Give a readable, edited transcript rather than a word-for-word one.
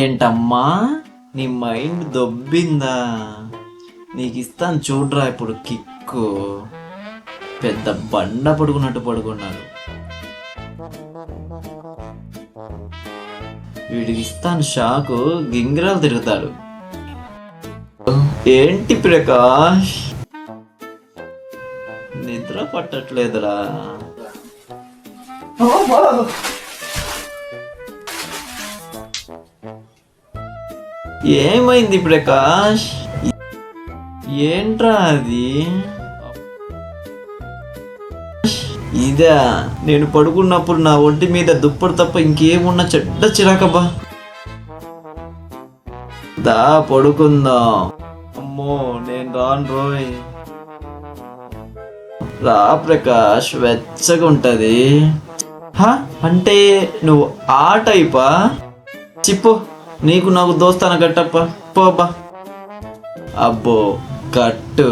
ఏంటమ్మా, నీ మైండ్ దొబ్బిందా? నీకు ఇస్తాను చూడరా ఇప్పుడు కిక్కు. పెద్ద బండ పడుకున్నట్టు పడుకున్నాడు. వీడికి ఇస్తాను షాకు, గింగిరాలు తిరుగుతాడు. ఏంటి ప్రకాష్, నిద్ర పట్టట్లేదురా? ఏమైంది ప్రకాష్? ఏంట్రా అది? ఇదా, నేను పడుకున్నప్పుడు నా ఒంటి మీద దుప్పటి తప్ప ఇంకేమున్నా చెడ్డ చిరాకబ్బా. దా పడుకుందాం. అమ్మో నేను రాను రోయ్. రా ప్రకాష్, వెచ్చగా ఉంటది. అంటే నువ్వు ఆ టైపా? చిప్పు, నీకు నాకు దోస్తాన కట్టప్ప పోబ్బా. అబ్బో కట్టు.